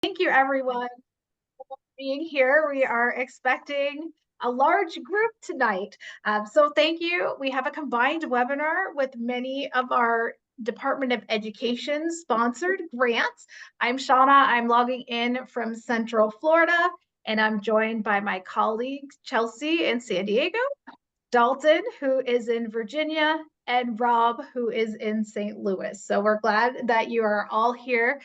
Thank you, everyone, for being here. We are expecting a large group tonight. So thank you. We have a combined webinar with many of our Department of Education sponsored grants. I'm Shauna. I'm logging in from Central Florida, and I'm joined by my colleagues, Chelsea in San Diego, Dalton, who is in Virginia, and Rob, who is in St. Louis. So we're glad that you are all here.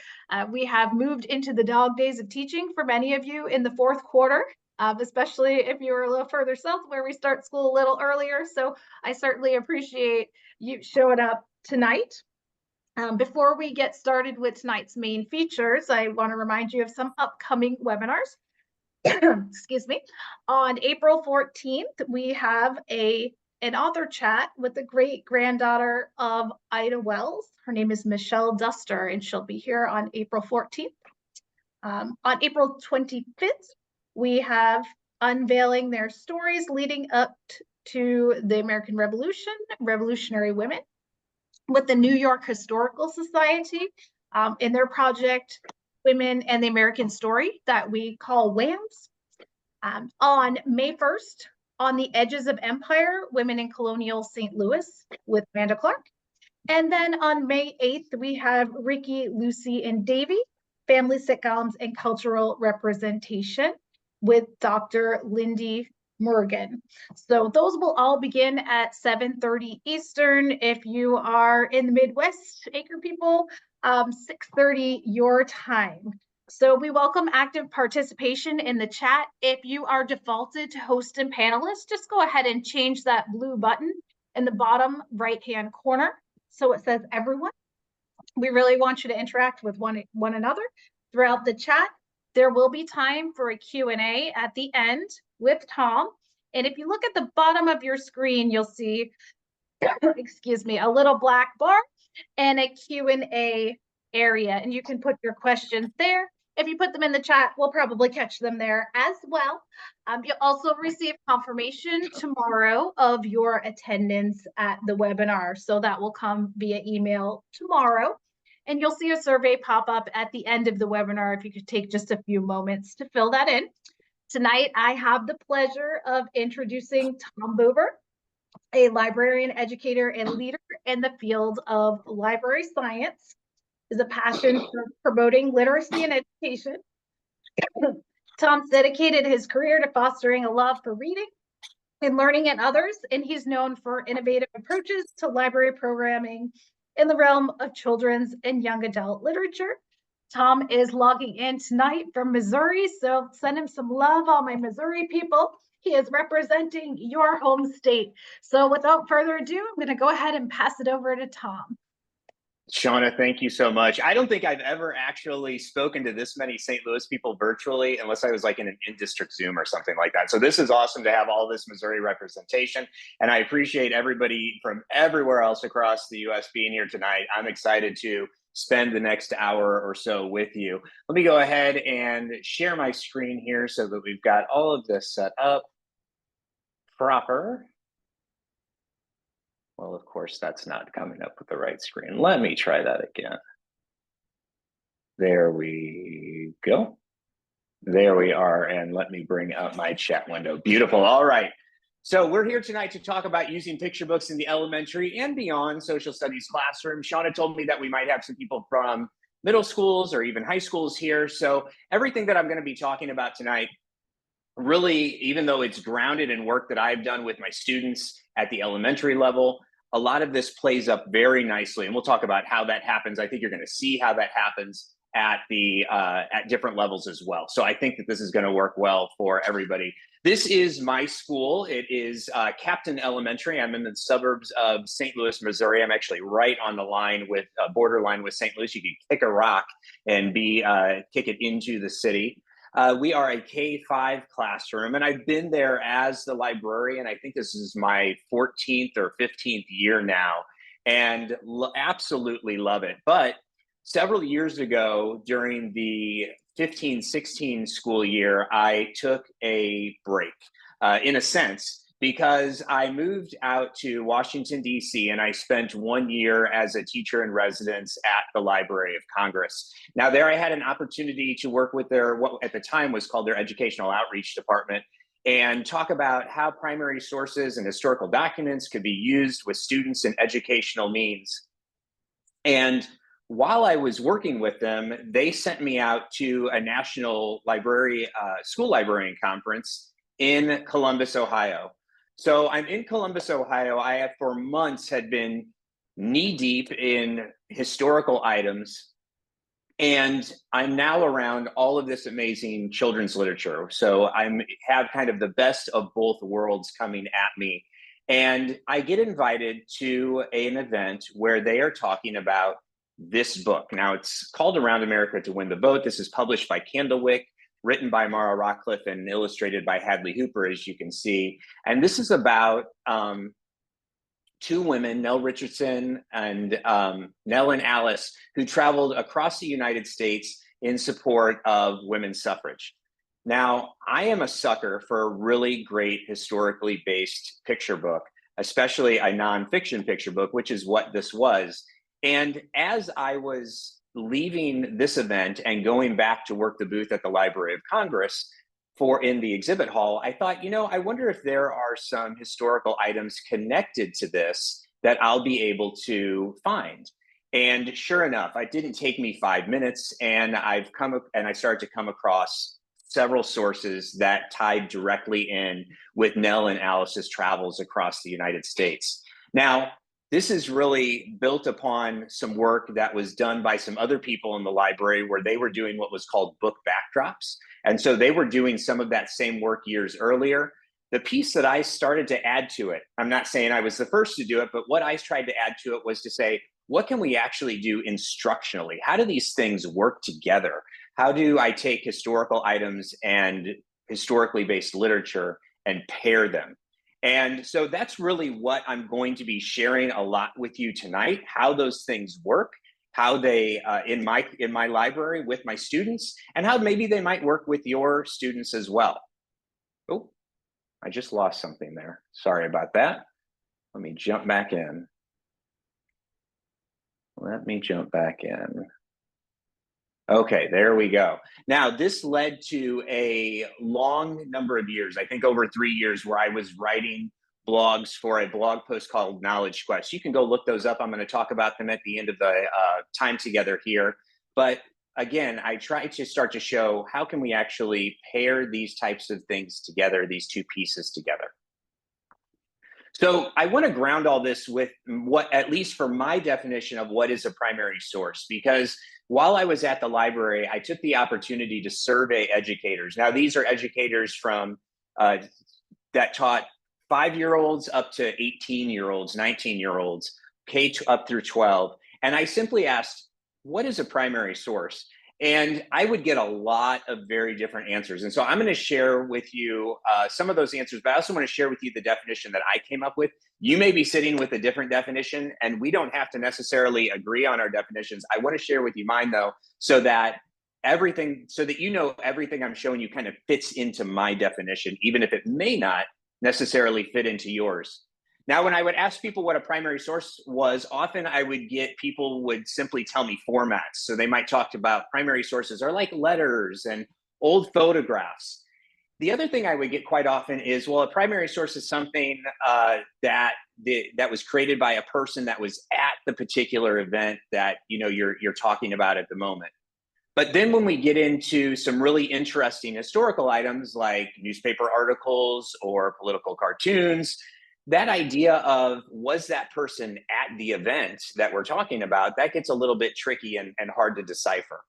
We have moved into the dog days of teaching for many of you in the fourth quarter, especially if you're a little further south where we start school a little earlier. So I certainly appreciate you showing up tonight. Before we get started with tonight's main features, I want to remind you of some upcoming webinars. Excuse me. On April 14th, we have an author chat with the great granddaughter of Ida Wells. Her name is Michelle Duster, and she'll be here on April 14th. On April 25th, we have unveiling their stories leading up to the American Revolution, Revolutionary Women, with the New York Historical Society in their project Women and the American Story that we call WAMS. On May 1st, On the Edges of Empire, Women in Colonial St. Louis with Amanda Clark. And then on May 8th, we have Ricky, Lucy, and Davy, Family Sitcoms and Cultural Representation with Dr. Lindy Morgan. So those will all begin at 7:30 Eastern. If you are in the Midwest, Acre people, 6:30 your time. So we welcome active participation in the chat. If you are defaulted to host and panelist, just go ahead and change that blue button in the bottom right-hand corner so it says everyone. We really want you to interact with one another throughout the chat. There will be time for a Q&A at the end with Tom. And if you look at the bottom of your screen, you'll see, excuse me, a little black bar and a Q&A area. And you can put your questions there. If you put them in the chat, we'll probably catch them there as well. You'll also receive confirmation tomorrow of your attendance at the webinar. So that will come via email tomorrow. And you'll see a survey pop up at the end of the webinar if you could take just a few moments to fill that in. Tonight, I have the pleasure of introducing Tom Bober, a librarian, educator, and leader in the field of library science. Is a passion for promoting literacy and education. Tom's dedicated his career to fostering a love for reading and learning in others, and he's known for innovative approaches to library programming in the realm of children's and young adult literature. Tom is logging in tonight from Missouri, so send him some love, all my Missouri people. He is representing your home state. So without further ado, I'm going to go ahead and pass it over to Tom. Shauna, thank you so much. I don't think I've ever actually spoken to this many St. Louis people virtually, unless I was like in an in-district Zoom or something like that. So this is awesome to have all this Missouri representation. And I appreciate everybody from everywhere else across the US being here tonight. I'm excited to spend the next hour or so with you. Let me go ahead and share my screen here so that we've got all of this set up proper. Well, of course, that's not coming up with the right screen. Let me try that again. There we go. There we are. And let me bring up my chat window. Beautiful. All right. So we're here tonight to talk about using picture books in the elementary and beyond social studies classroom. Shauna told me that we might have some people from middle schools or even high schools here. So everything that I'm going to be talking about tonight, really, even though it's grounded in work that I've done with my students at the elementary level, a lot of this plays up very nicely, and we'll talk about how that happens. I think you're going to see how that happens at different levels as well. So I think that this is going to work well for everybody. This is my school. It is Captain Elementary. I'm in the suburbs of St. Louis, Missouri. I'm actually right on the line with borderline with St. Louis. You could kick a rock and kick it into the city. We are a K-5 classroom, and I've been there as the librarian. I think this is my 14th or 15th year now, and absolutely love it. But several years ago, during the 15-16 school year, I took a break, in a sense, because I moved out to Washington, D.C., and I spent 1 year as a teacher in residence at the Library of Congress. Now, there I had an opportunity to work with their, what at the time was called their Educational Outreach Department, and talk about how primary sources and historical documents could be used with students in educational means. And while I was working with them, they sent me out to a national library, school librarian conference in Columbus, Ohio. So I'm in Columbus, Ohio. I have for months had been knee deep in historical items, and I'm now around all of this amazing children's literature. So I'm have kind of the best of both worlds coming at me. And I get invited to an event where they are talking about this book. Now it's called Around America to Win the Vote. This is published by Candlewick, written by Mara Rockcliffe and illustrated by Hadley Hooper, as you can see. And this is about two women, Nell Richardson and Nell and Alice, who traveled across the United States in support of women's suffrage. Now, I am a sucker for a really great historically based picture book, especially a nonfiction picture book, which is what this was. And as I was leaving this event and going back to work the booth at the Library of Congress, for in the exhibit hall, I thought, I wonder if there are some historical items connected to this that I'll be able to find. And sure enough, it didn't take me 5 minutes, and I started to come across several sources that tied directly in with Nell and Alice's travels across the United States. Now, this is really built upon some work that was done by some other people in the library where they were doing what was called book backdrops. And so they were doing some of that same work years earlier. The piece that I started to add to it, I'm not saying I was the first to do it, but what I tried to add to it was to say, what can we actually do instructionally? How do these things work together? How do I take historical items and historically based literature and pair them? And so that's really what I'm going to be sharing a lot with you tonight, how those things work, how they in my library with my students, and how maybe they might work with your students as well. Oh, I just lost something there. Sorry about that. Let me jump back in. Let me jump back in. Okay, there we go. Now, this led to a long number of years, I think over 3 years, where I was writing blogs for a blog post called Knowledge Quest. You can go look those up. I'm going to talk about them at the end of the time together here. But again, I try to start to show how can we actually pair these types of things together, these two pieces together. So I want to ground all this with what, at least for my definition of what is a primary source, because while I was at the library, I took the opportunity to survey educators. Now, these are educators from that taught 5-year-olds up to 18-year-olds, 19-year-olds, up through 12. And I simply asked, what is a primary source? And I would get a lot of very different answers. And so I'm going to share with you some of those answers, but I also want to share with you the definition that I came up with. You may be sitting with a different definition, and we don't have to necessarily agree on our definitions. I want to share with you mine, though, so that everything I'm showing you kind of fits into my definition, even if it may not necessarily fit into yours. Now, when I would ask people what a primary source was, often I would get people would simply tell me formats. So they might talk about primary sources are like letters and old photographs. The other thing I would get quite often is, well, a primary source is something that was created by a person that was at the particular event that you're talking about at the moment. But then when we get into some really interesting historical items like newspaper articles or political cartoons, that idea of was that person at the event that we're talking about, that gets a little bit tricky and hard to decipher.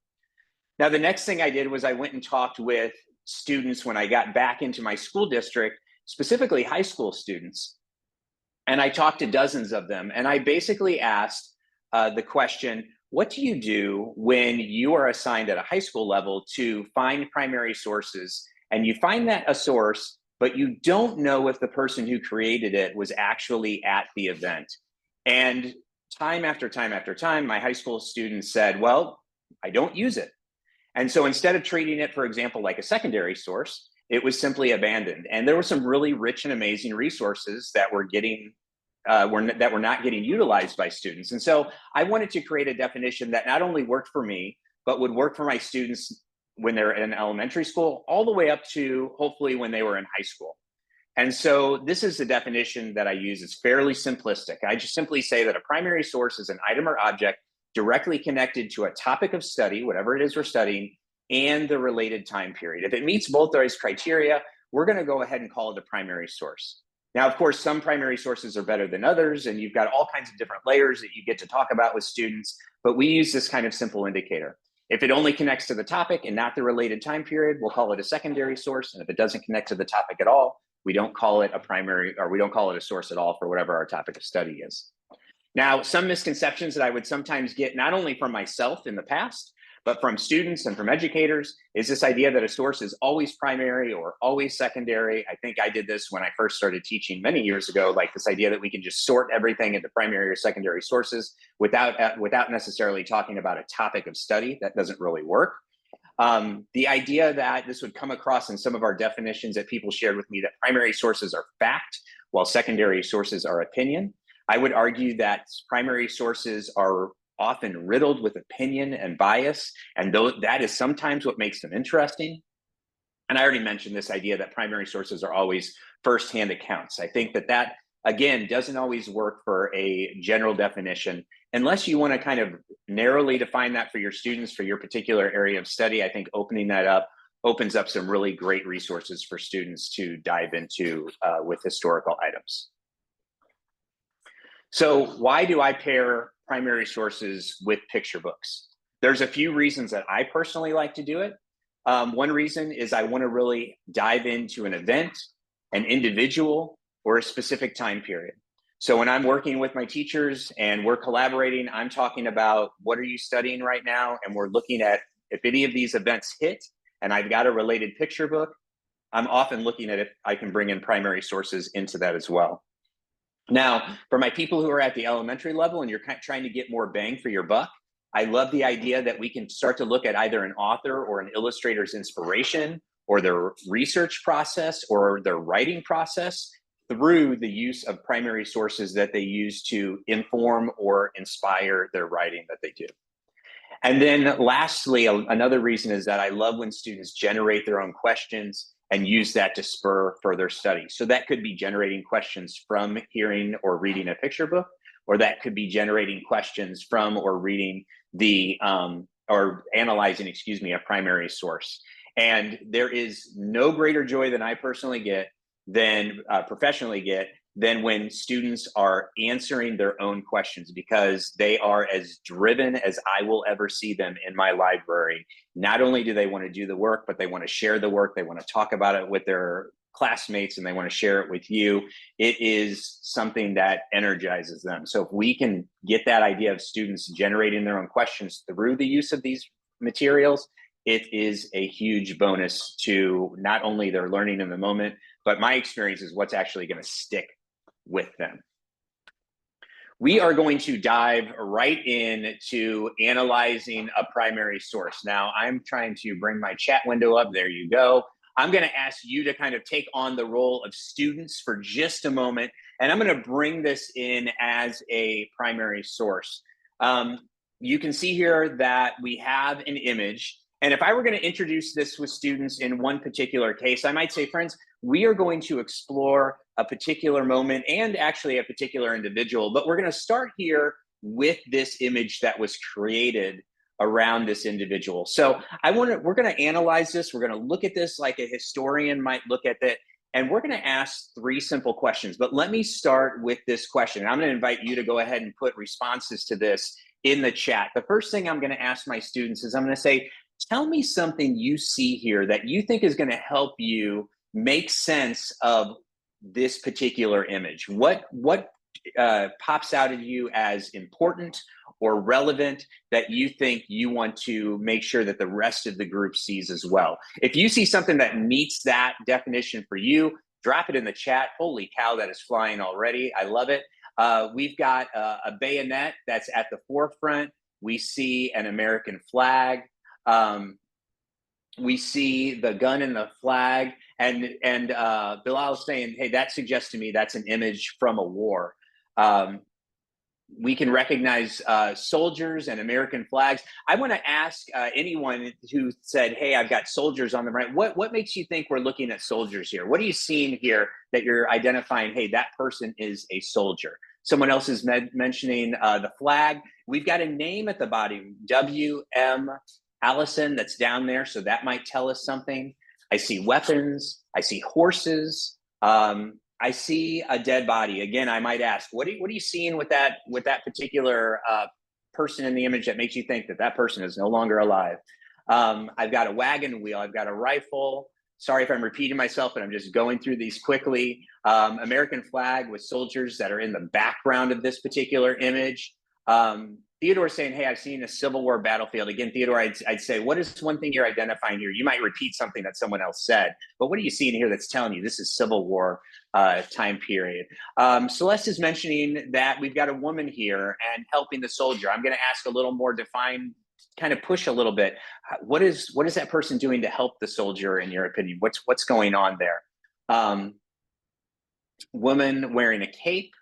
Now, the next thing I did was I went and talked with students when I got back into my school district, specifically high school students. And I talked to dozens of them. And I basically asked the question, what do you do when you are assigned at a high school level to find primary sources and you find that a source, but you don't know if the person who created it was actually at the event? And time after time after time, my high school students said, well, I don't use it. And so instead of treating it, for example, like a secondary source, it was simply abandoned. And there were some really rich and amazing resources that were that were not getting utilized by students. And so I wanted to create a definition that not only worked for me, but would work for my students when they're in elementary school, all the way up to hopefully when they were in high school. And so this is the definition that I use. It's fairly simplistic. I just simply say that a primary source is an item or object directly connected to a topic of study, whatever it is we're studying, and the related time period. If it meets both those criteria, we're going to go ahead and call it a primary source. Now, of course, some primary sources are better than others, and you've got all kinds of different layers that you get to talk about with students, but we use this kind of simple indicator. If it only connects to the topic and not the related time period, we'll call it a secondary source. And if it doesn't connect to the topic at all, we don't call it a primary, or we don't call it a source at all for whatever our topic of study is. Now, some misconceptions that I would sometimes get, not only from myself in the past, but from students and from educators, is this idea that a source is always primary or always secondary. I think I did this when I first started teaching many years ago, like this idea that we can just sort everything into primary or secondary sources without necessarily talking about a topic of study. That doesn't really work. The idea that this would come across in some of our definitions that people shared with me, that primary sources are fact, while secondary sources are opinion. I would argue that primary sources are often riddled with opinion and bias, and that is sometimes what makes them interesting. And I already mentioned this idea that primary sources are always firsthand accounts. I think that again, doesn't always work for a general definition. Unless you want to kind of narrowly define that for your students, for your particular area of study, I think opening that up opens up some really great resources for students to dive into with historical items. So why do I pair primary sources with picture books? There's a few reasons that I personally like to do it. One reason is I want to really dive into an event, an individual, or a specific time period. So when I'm working with my teachers and we're collaborating, I'm talking about what are you studying right now? And we're looking at if any of these events hit and I've got a related picture book, I'm often looking at if I can bring in primary sources into that as well. Now, for my people who are at the elementary level and you're trying to get more bang for your buck, I love the idea that we can start to look at either an author or an illustrator's inspiration or their research process or their writing process through the use of primary sources that they use to inform or inspire their writing that they do. And then lastly, another reason is that I love when students generate their own questions and use that to spur further study. So that could be generating questions from hearing or reading a picture book, or that could be generating questions from or reading or analyzing, a primary source. And there is no greater joy than I personally get professionally get than when students are answering their own questions, because they are as driven as I will ever see them in my library. Not only do they want to do the work, but they want to share the work. They want to talk about it with their classmates and they want to share it with you. It is something that energizes them. So if we can get that idea of students generating their own questions through the use of these materials, it is a huge bonus to not only their learning in the moment, but my experience is what's actually going to stick with them. We are going to dive right into analyzing a primary source. Now, I'm trying to bring my chat window up. There you go. I'm going to ask you to kind of take on the role of students for just a moment, and I'm going to bring this in as a primary source. You can see here that we have an image. And if I were going to introduce this with students in one particular case, I might say, friends, we are going to explore a particular moment and actually a particular individual, but we're going to start here with this image that was created around this individual. So we're going to analyze this. We're going to look at this like a historian might look at it. And we're going to ask 3 simple questions. But let me start with this question. I'm going to invite you to go ahead and put responses to this in the chat. The first thing I'm going to ask my students is I'm going to say, tell me something you see here that you think is going to help you make sense of this particular image. What pops out at you as important or relevant that you think you want to make sure that the rest of the group sees as well? If you see something that meets that definition for you, drop it in the chat. Holy cow, that is flying already. I love it. We've got a bayonet that's at the forefront. We see an American flag. We see the gun and the flag, And Bilal is saying, hey, that suggests to me that's an image from a war. Um, we can recognize soldiers and American flags. I want to ask anyone who said, hey, I've got soldiers on the right. What makes you think we're looking at soldiers here? What are you seeing here that you're identifying, hey, that person is a soldier? Someone else is mentioning the flag. We've got a name at the bottom, W.M. Allison, that's down there. So that might tell us something. I see weapons. I see horses. I see a dead body. Again, I might ask, what are you seeing with that particular person in the image that makes you think that that person is no longer alive? I've got a wagon wheel. I've got a rifle. Sorry if I'm repeating myself, but I'm just going through these quickly. American flag with soldiers that are in the background of this particular image. Theodore's saying, hey, I've seen a Civil War battlefield. Again, Theodore, I'd say, what is one thing you're identifying here? You might repeat something that someone else said, but what are you seeing here that's telling you this is Civil War time period? Celeste is mentioning that we've got a woman here and helping the soldier. I'm going to ask a little more defined, kind of push a little bit. What is that person doing to help the soldier, in your opinion? What's going on there? Woman wearing a cape,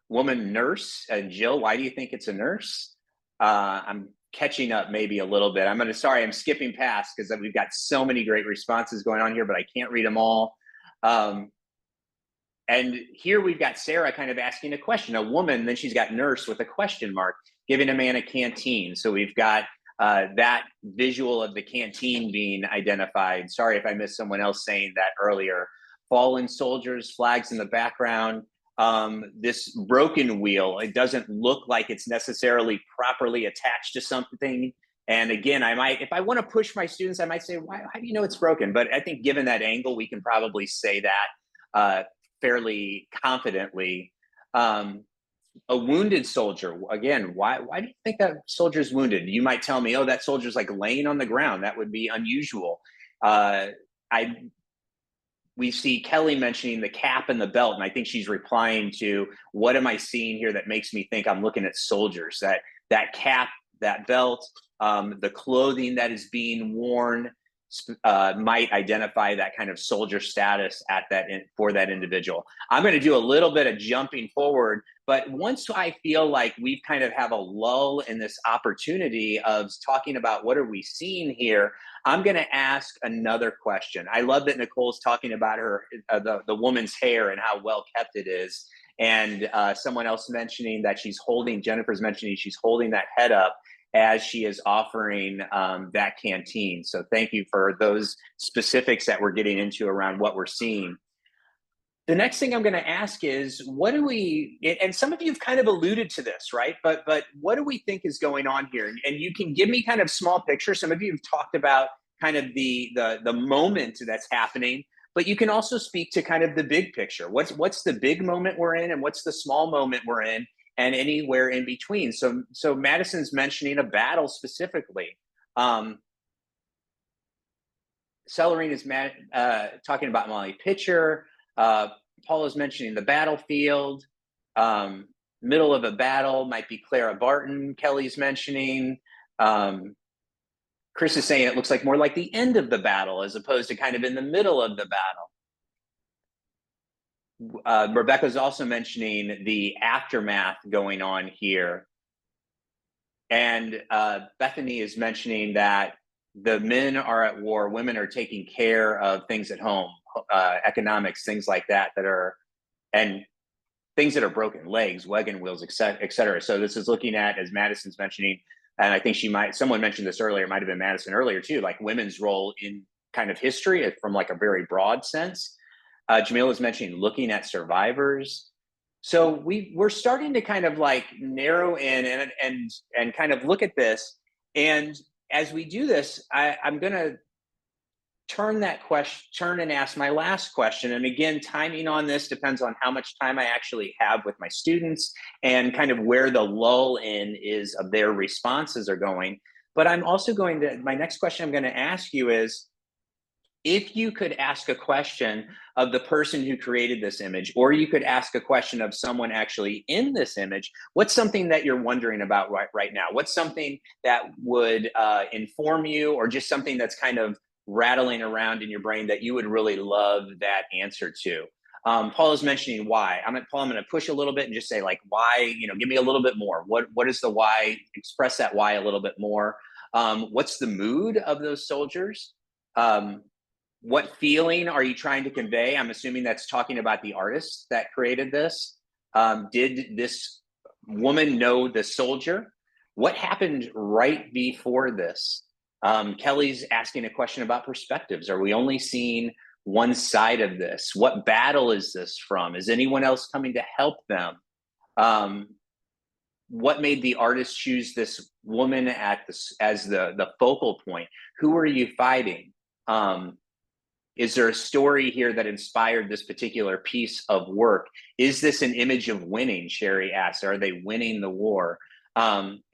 woman nurse. Jill, why do you think it's a nurse? I'm catching up maybe a little bit. I'm skipping past because we've got so many great responses going on here, but I can't read them all. And here we've got Sarah kind of asking a question, a woman, then she's got nurse with a question mark, giving a man a canteen. So we've got that visual of the canteen being identified. Sorry if I missed someone else saying that earlier. Fallen soldiers, flags in the background. This broken wheel, it doesn't look like it's necessarily properly attached to something. And again, if I want to push my students, I might say, how do you know it's broken? But I think given that angle, we can probably say that fairly confidently. A wounded soldier, again, why do you think that soldier's wounded? You might tell me, oh, that soldier's like laying on the ground. That would be unusual. We see Kelly mentioning the cap and the belt, and I think she's replying to, what am I seeing here that makes me think I'm looking at soldiers? That cap, that belt, the clothing that is being worn might identify that kind of soldier status for that individual. I'm going to do a little bit of jumping forward, but once I feel like we've kind of have a lull in this opportunity of talking about what are we seeing here, I'm going to ask another question. I love that Nicole's talking about the woman's hair and how well kept it is. And someone else mentioning that Jennifer's mentioning she's holding that head up as she is offering that canteen. So thank you for those specifics that we're getting into around what we're seeing. The next thing I'm going to ask is, and some of you have kind of alluded to this, right? But what do we think is going on here? And you can give me kind of small pictures. Some of you have talked about kind of the moment that's happening, but you can also speak to kind of the big picture. What's the big moment we're in, and what's the small moment we're in, and anywhere in between. So Madison's mentioning a battle specifically. Celerine is talking about Molly Pitcher. Paula's mentioning the battlefield. Middle of a battle might be Clara Barton. Kelly's mentioning. Chris is saying it looks like more like the end of the battle as opposed to kind of in the middle of the battle. Rebecca's also mentioning the aftermath going on here. And Bethany is mentioning that the men are at war, women are taking care of things at home, economics, things like that and things that are broken, legs, wagon wheels, et cetera. So this is looking at, as Madison's mentioning, and I think someone mentioned this earlier, it might have been Madison earlier too, like women's role in kind of history from like a very broad sense. Jamil is mentioning looking at survivors. So we're starting to kind of like narrow in and kind of look at this. And as we do this, I'm going to turn and ask my last question. And again, timing on this depends on how much time I actually have with my students and kind of where the lull in is of their responses are going. But I'm also my next question I'm going to ask you is, if you could ask a question of the person who created this image, or you could ask a question of someone actually in this image, what's something that you're wondering about right now? What's something that would inform you, or just something that's kind of rattling around in your brain that you would really love that answer to? Paul is mentioning why. Paul, I'm going to push a little bit and just say, like, why, give me a little bit more. What is the why? Express that why a little bit more. What's the mood of those soldiers? What feeling are you trying to convey? I'm assuming that's talking about the artist that created this. Did this woman know the soldier? What happened right before this? Kelly's asking a question about perspectives. Are we only seeing one side of this? What battle is this from? Is anyone else coming to help them? What made the artist choose this woman as the focal point? Who are you fighting? Is there a story here that inspired this particular piece of work? Is this an image of winning? Sherry asked. Are they winning the war?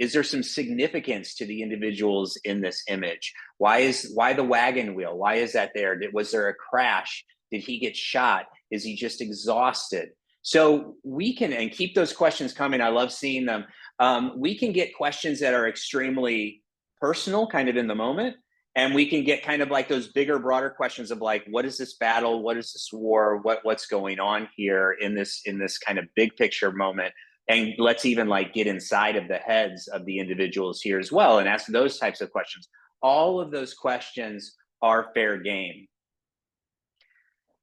Is there some significance to the individuals in this image? Why the wagon wheel? Why is that there? Was there a crash? Did he get shot? Is he just exhausted? So we can, and keep those questions coming. I love seeing them. We can get questions that are extremely personal, kind of in the moment. And we can get kind of like those bigger, broader questions of like, what is this battle? What is this war? What's going on here in this kind of big picture moment? And let's even like get inside of the heads of the individuals here as well and ask those types of questions. All of those questions are fair game.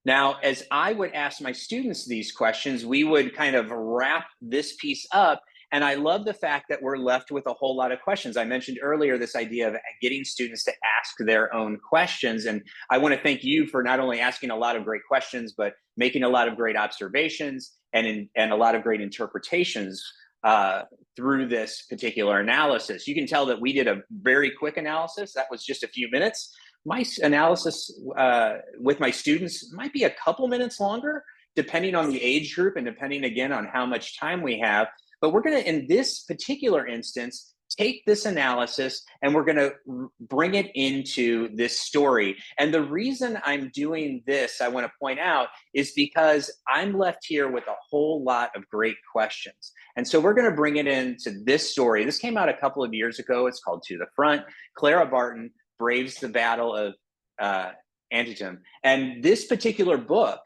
Now, as I would ask my students these questions, we would kind of wrap this piece up. And I love the fact that we're left with a whole lot of questions. I mentioned earlier this idea of getting students to ask their own questions. And I want to thank you for not only asking a lot of great questions, but making a lot of great observations and a lot of great interpretations through this particular analysis. You can tell that we did a very quick analysis. That was just a few minutes. My analysis with my students might be a couple minutes longer, depending on the age group and depending, again, on how much time we have. But we're going to, in this particular instance, take this analysis and we're going to bring it into this story. And the reason I'm doing this, I want to point out, is because I'm left here with a whole lot of great questions. And so we're going to bring it into this story. This came out a couple of years ago. It's called To the Front. Clara Barton braves the Battle of Antietam. And this particular book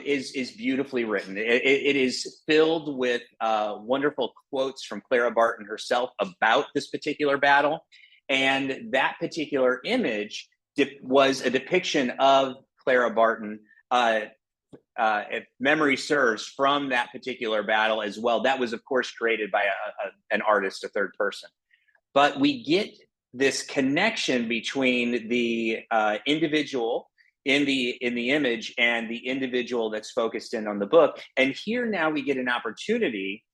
is beautifully written. It is filled with wonderful quotes from Clara Barton herself about this particular battle. And that particular image was a depiction of Clara Barton, if memory serves, from that particular battle as well. That was, of course, created by an artist, a third person. But we get this connection between the individual in the image and the individual that's focused in on the book. And here now we get an opportunity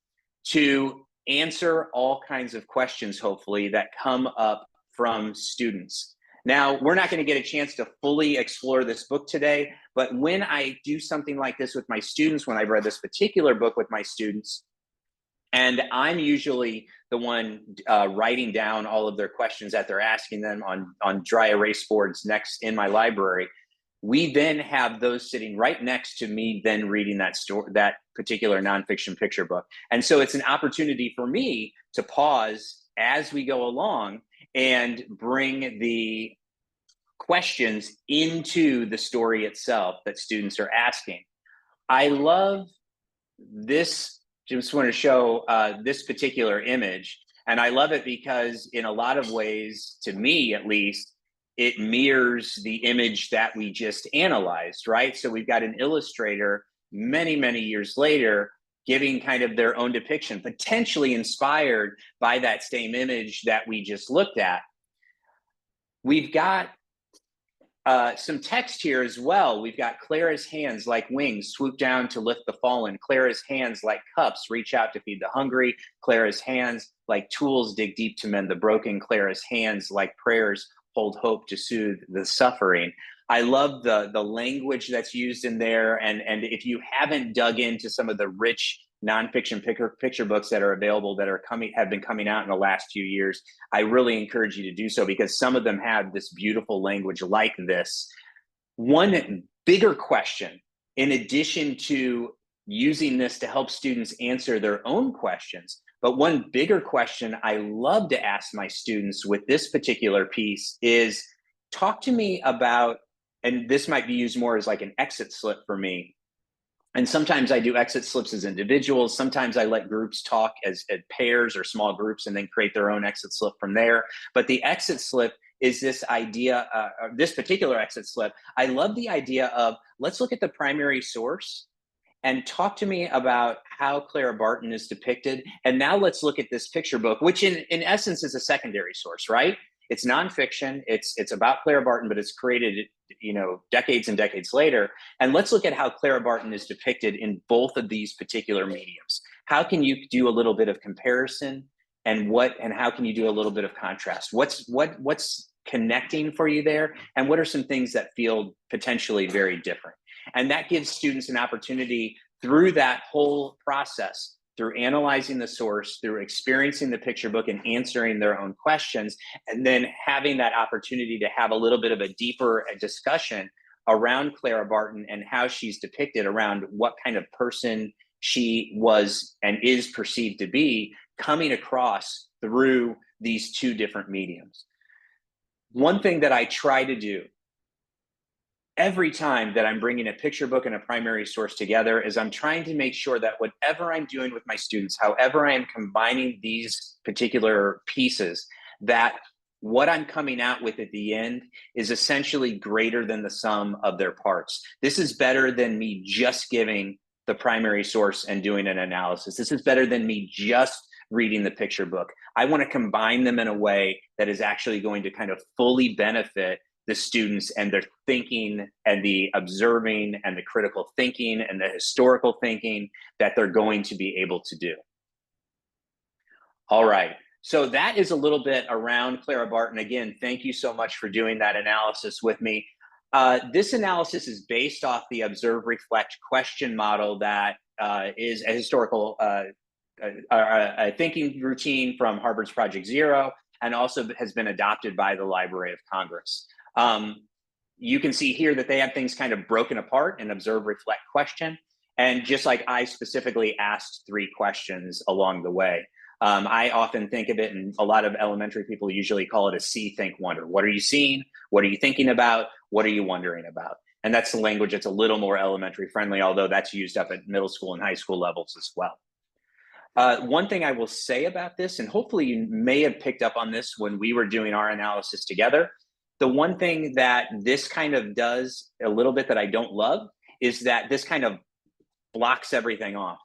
to answer all kinds of questions, hopefully, that come up from students. Now, we're not going to get a chance to fully explore this book today, but when I do something like this with my students, when I've read this particular book with my students, and I'm usually the one writing down all of their questions that they're asking them on dry erase boards next in my library, we then have those sitting right next to me then reading that particular nonfiction picture book. And so it's an opportunity for me to pause as we go along and bring the questions into the story itself that students are asking. I love this. Just want to show this particular image. And I love it because in a lot of ways, to me at least, it mirrors the image that we just analyzed, right? So we've got an illustrator many, many years later giving kind of their own depiction, potentially inspired by that same image that we just looked at. We've got some text here as well. We've got Clara's hands like wings swoop down to lift the fallen. Clara's hands like cups reach out to feed the hungry. Clara's hands like tools dig deep to mend the broken. Clara's hands like prayers hold hope to soothe the suffering. I love the language that's used in there. And if you haven't dug into some of the rich nonfiction picture books that are available that have been coming out in the last few years, I really encourage you to do so, because some of them have this beautiful language like this. One bigger question, in addition to using this to help students answer their own questions, but one bigger question I love to ask my students with this particular piece is talk to me about, and this might be used more as like an exit slip for me. And sometimes I do exit slips as individuals. Sometimes I let groups talk as pairs or small groups and then create their own exit slip from there. But the exit slip is this idea, this particular exit slip. I love the idea of, let's look at the primary source and talk to me about how Clara Barton is depicted. And now let's look at this picture book, which in essence is a secondary source, right? It's nonfiction. It's about Clara Barton, but it's created, decades and decades later. And let's look at how Clara Barton is depicted in both of these particular mediums. How can you do a little bit of comparison, and how can you do a little bit of contrast? What's connecting for you there, and what are some things that feel potentially very different? And that gives students an opportunity through that whole process, through analyzing the source, through experiencing the picture book and answering their own questions, and then having that opportunity to have a little bit of a deeper discussion around Clara Barton and how she's depicted, around what kind of person she was and is perceived to be, coming across through these two different mediums. One thing that I try to do every time that I'm bringing a picture book and a primary source together is I'm trying to make sure that whatever I'm doing with my students, however I am combining these particular pieces, that what I'm coming out with at the end is essentially greater than the sum of their parts. This is better than me just giving the primary source and doing an analysis. This is better than me just reading the picture book. I want to combine them in a way that is actually going to kind of fully benefit the students and their thinking and the observing and the critical thinking and the historical thinking that they're going to be able to do. All right, so that is a little bit around Clara Barton. Again, thank you so much for doing that analysis with me. This analysis is based off the observe, reflect, question model that is a historical a thinking routine from Harvard's Project Zero, and also has been adopted by the Library of Congress. You can see here that they have things kind of broken apart in observe, reflect, question. And just like I specifically asked 3 questions along the way. I often think of it, and a lot of elementary people usually call it a see, think, wonder. What are you seeing? What are you thinking about? What are you wondering about? And that's the language that's a little more elementary friendly, although that's used up at middle school and high school levels as well. One thing I will say about this, and hopefully you may have picked up on this when we were doing our analysis together, the one thing that this kind of does a little bit that I don't love is that this kind of blocks everything off.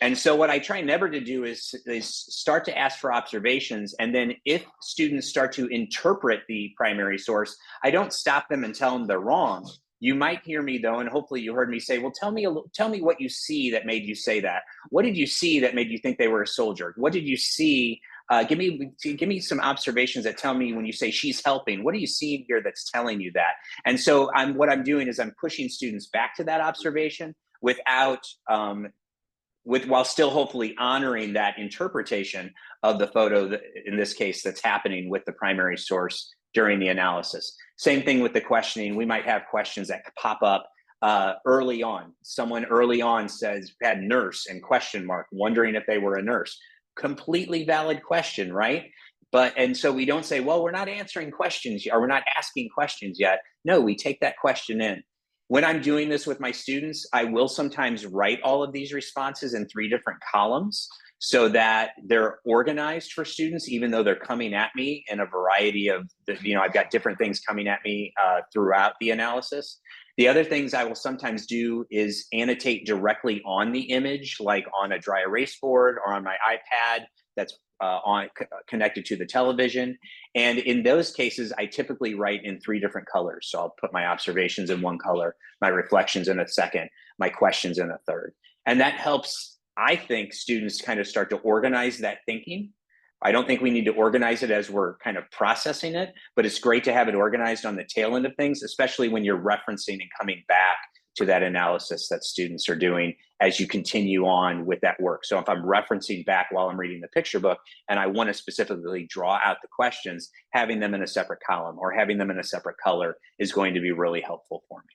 And so what I try never to do is start to ask for observations. And then if students start to interpret the primary source, I don't stop them and tell them they're wrong. You might hear me though, and hopefully you heard me say, well, tell me what you see that made you say that. What did you see that made you think they were a soldier? What did you see? Give me some observations that tell me when you say she's helping, what are you seeing here that's telling you that? And so what I'm doing is I'm pushing students back to that observation while still hopefully honoring that interpretation of the photo, in this case, that's happening with the primary source during the analysis. Same thing with the questioning. We might have questions that pop up early on. Someone early on says, had nurse and question mark, wondering if they were a nurse. Completely valid question, right? And so we don't say, well, we're not answering questions or we're not asking questions yet. No, we take that question in. When I'm doing this with my students, I will sometimes write all of these responses in 3 different columns so that they're organized for students, even though they're coming at me in a variety of, I've got different things coming at me throughout the analysis. The other things I will sometimes do is annotate directly on the image, like on a dry erase board or on my iPad that's connected to the television. And in those cases, I typically write in 3 different colors. So I'll put my observations in one color, my reflections in a second, my questions in a third. And that helps, I think, students kind of start to organize that thinking. I don't think we need to organize it as we're kind of processing it, but it's great to have it organized on the tail end of things, especially when you're referencing and coming back to that analysis that students are doing as you continue on with that work. So if I'm referencing back while I'm reading the picture book and I want to specifically draw out the questions, having them in a separate column or having them in a separate color is going to be really helpful for me.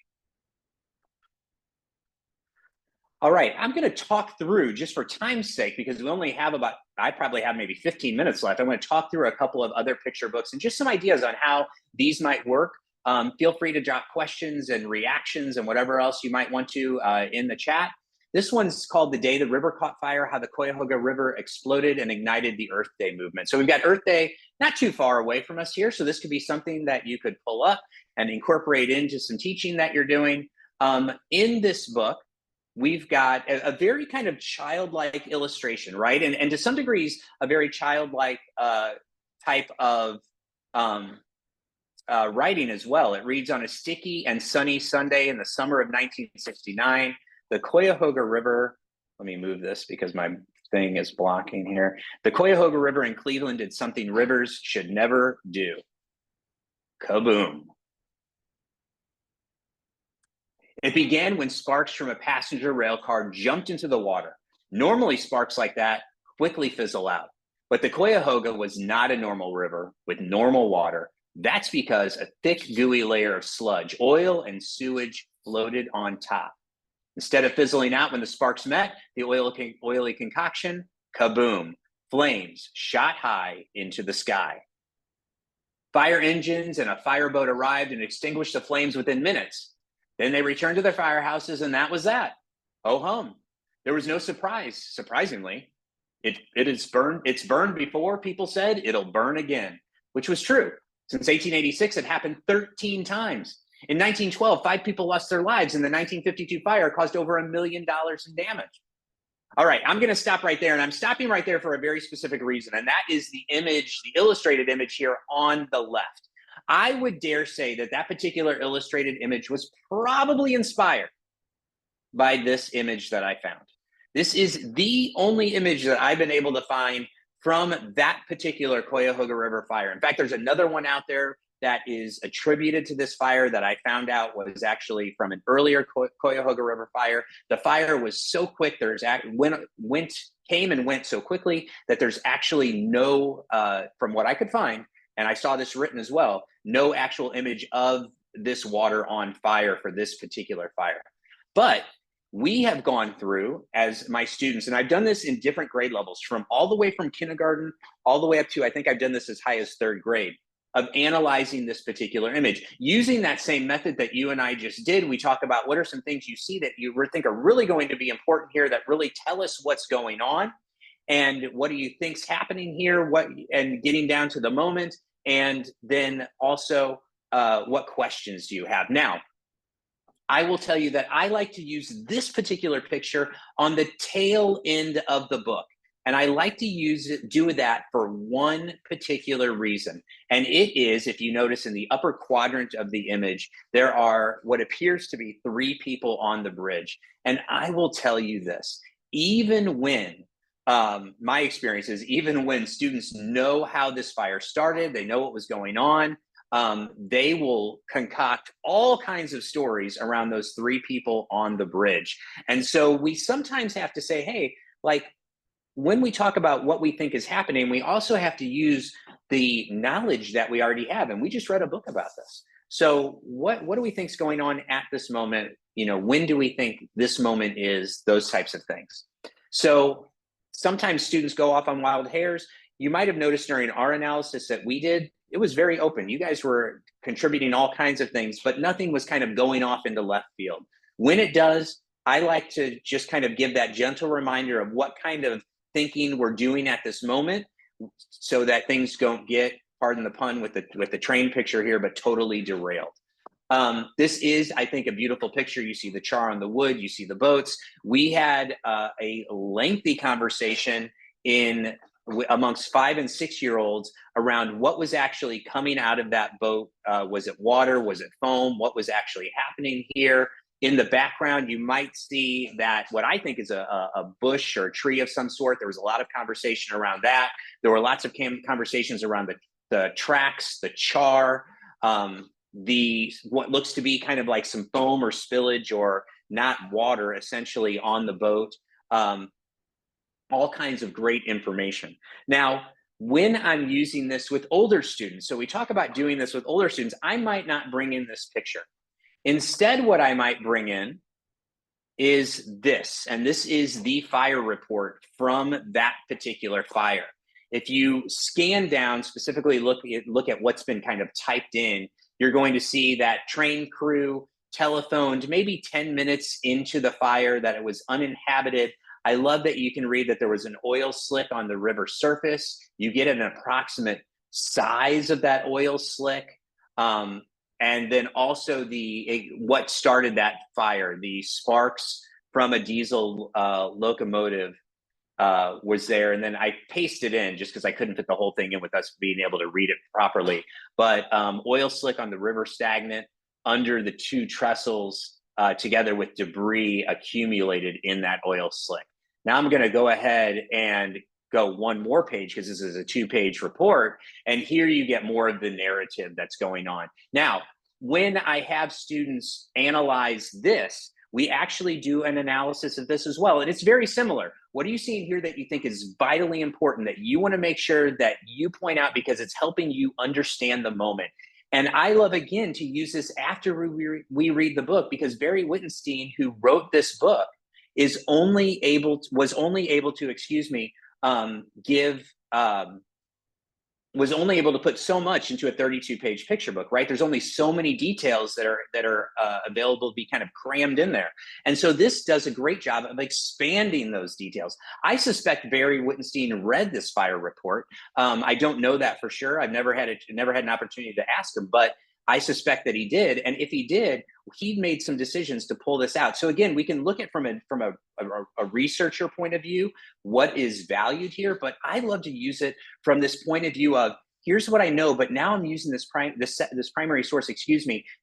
All right, I'm going to talk through, just for time's sake, because we only have I probably have maybe 15 minutes left. I'm going to talk through a couple of other picture books and just some ideas on how these might work Feel free to drop questions and reactions and whatever else you might want to in the chat. This one's called The Day the River Caught Fire, How the Cuyahoga River Exploded and Ignited the Earth Day Movement. So we've got Earth Day not too far away from us here. So this could be something that you could pull up and incorporate into some teaching that you're doing. In this book, we've got a very kind of childlike illustration, right? And to some degrees, a very childlike type of writing as well. It reads, on a sticky and sunny Sunday in the summer of 1969, the Cuyahoga River, let me move this because my thing is blocking here. The Cuyahoga River in Cleveland did something rivers should never do. Kaboom. It began when sparks from a passenger rail car jumped into the water. Normally, sparks like that quickly fizzle out. But the Cuyahoga was not a normal river with normal water. That's because a thick, gooey layer of sludge, oil, and sewage floated on top. Instead of fizzling out when the sparks met, the oily concoction, kaboom, flames shot high into the sky. Fire engines and a fireboat arrived and extinguished the flames within minutes. Then they returned to their firehouses, and that was that. Ho hum. There was no surprise, surprisingly. It's burned before, people said, it'll burn again, which was true. Since 1886, it happened 13 times. In 1912, 5 people lost their lives, and the 1952 fire caused over $1 million in damage. All right, I'm going to stop right there, and I'm stopping right there for a very specific reason, and that is the image, the illustrated image here on the left. I would dare say that that particular illustrated image was probably inspired by this image that I found. This is the only image that I've been able to find from that particular Cuyahoga River fire. In fact, there's another one out there that is attributed to this fire that I found out was actually from an earlier Cuyahoga River fire. The fire was so quick, came and went so quickly that there's actually no, from what I could find, and I saw this written as well, no actual image of this water on fire for this particular fire. But we have gone through, as my students, and I've done this in different grade levels, from all the way from kindergarten, all the way up to, I think I've done this as high as 3rd grade, of analyzing this particular image. Using that same method that you and I just did, we talk about what are some things you see that you think are really going to be important here that really tell us what's going on, and what do you think's happening here, and getting down to the moment, and then also what questions do you have? Now, I will tell you that I like to use this particular picture on the tail end of the book. And I like to do that for one particular reason. And it is, if you notice in the upper quadrant of the image, there are what appears to be 3 people on the bridge. And I will tell you this, even when, my experience is, even when students know how this fire started, they know what was going on, they will concoct all kinds of stories around those 3 people on the bridge. And so we sometimes have to say, hey, like, when we talk about what we think is happening, we also have to use the knowledge that we already have. And we just read a book about this. So what do we think is going on at this moment? You know, when do we think this moment is? Those types of things. So sometimes students go off on wild hares. You might have noticed during our analysis that we did, it was very open. You guys were contributing all kinds of things, but nothing was kind of going off into left field. When it does, I like to just kind of give that gentle reminder of what kind of thinking we're doing at this moment, so that things don't get, pardon the pun with the train picture here, but totally derailed. This is, I think, a beautiful picture. You see the char on the wood, you see the boats. We had a lengthy conversation amongst 5 and 6-year-olds around what was actually coming out of that boat. Was it water? Was it foam? What was actually happening here? In the background, you might see that what I think is a bush or a tree of some sort. There was a lot of conversation around that. There were lots of conversations around the tracks, the char, what looks to be kind of like some foam or spillage or not water, essentially, on the boat. All kinds of great information. Now, when I'm using this with older students, so we talk about doing this with older students, I might not bring in this picture. Instead, what I might bring in is this, and this is the fire report from that particular fire. If you scan down, specifically look at what's been kind of typed in, You're going to see that train crew telephoned maybe 10 minutes into the fire, that it was uninhabited. I love that you can read that there was an oil slick on the river surface. You get an approximate size of that oil slick. And then also what started that fire, the sparks from a diesel locomotive was there. And then I pasted in just because I couldn't fit the whole thing in with us being able to read it properly. But oil slick on the river stagnant under the two trestles together with debris accumulated in that oil slick. Now I'm going to go ahead and go one more page because this is a 2-page report. And here you get more of the narrative that's going on. Now, when I have students analyze this, we actually do an analysis of this as well. And it's very similar. What are you seeing here that you think is vitally important that you want to make sure that you point out because it's helping you understand the moment? And I love, again, to use this after we read the book, because Barry Wittenstein, who wrote this book, was only able to, was only able to put so much into a 32-page picture book, right? There's only so many details that are available to be kind of crammed in there. And so this does a great job of expanding those details. I suspect Barry Wittenstein read this fire report. I don't know that for sure. I've never had an opportunity to ask him, but I suspect that he did. And if he did, he made some decisions to pull this out. So again, we can look at from a researcher point of view, what is valued here, but I love to use it from this point of view of, here's what I know, but now I'm using this primary source,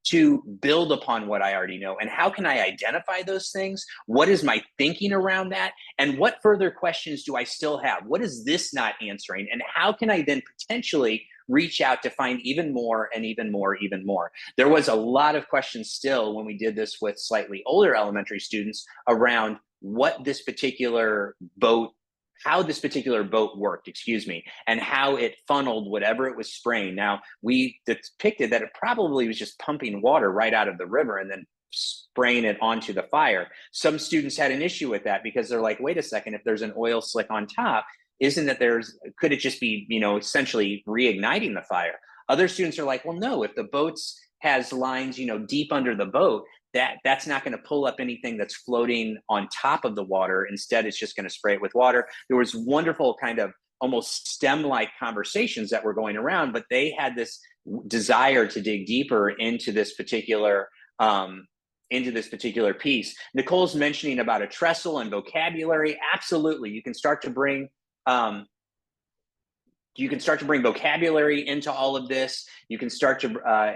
to build upon what I already know. And how can I identify those things? What is my thinking around that? And what further questions do I still have? What is this not answering? And how can I then potentially reach out to find even more and even more, even more? There was a lot of questions still when we did this with slightly older elementary students around what this particular boat, how this particular boat worked, and how it funneled whatever it was spraying. Now, we depicted that it probably was just pumping water right out of the river and then spraying it onto the fire. Some students had an issue with that because they're like, wait a second, if there's an oil slick on top, could it just be, essentially reigniting the fire? Other students are like, well, no, if the boat has lines, deep under the boat, that's not going to pull up anything that's floating on top of the water. Instead, it's just going to spray it with water. There was wonderful kind of almost STEM-like conversations that were going around, but they had this desire to dig deeper into this particular piece. Nicole's mentioning about a trestle and vocabulary. Absolutely, you can start to bring vocabulary into all of this. You can start to,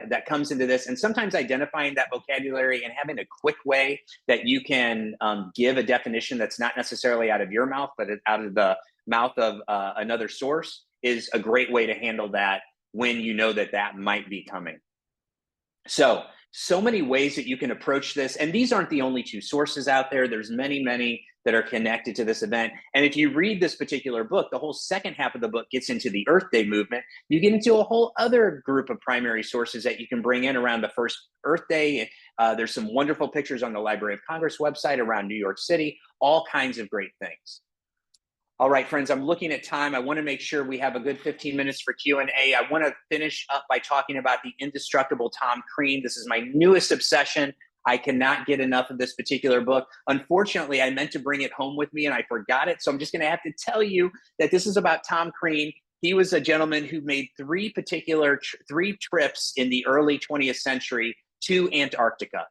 that comes into this. And sometimes identifying that vocabulary and having a quick way that you can give a definition that's not necessarily out of your mouth, but out of the mouth of another source is a great way to handle that when you know that might be coming. So many ways that you can approach this. And these aren't the only two sources out there. There's many that are connected to this event. And if you read this particular book, the whole second half of the book gets into the Earth Day movement. You get into a whole other group of primary sources that you can bring in around the first Earth Day. There's some wonderful pictures on the Library of Congress website around New York City, all kinds of great things. All right, friends, I'm looking at time. I want to make sure we have a good 15 minutes for Q&A. I want to finish up by talking about the indestructible Tom Crean. This is my newest obsession. I cannot get enough of this particular book. Unfortunately, I meant to bring it home with me and I forgot it. So I'm just going to have to tell you that this is about Tom Crean. He was a gentleman who made three trips in the early 20th century to Antarctica.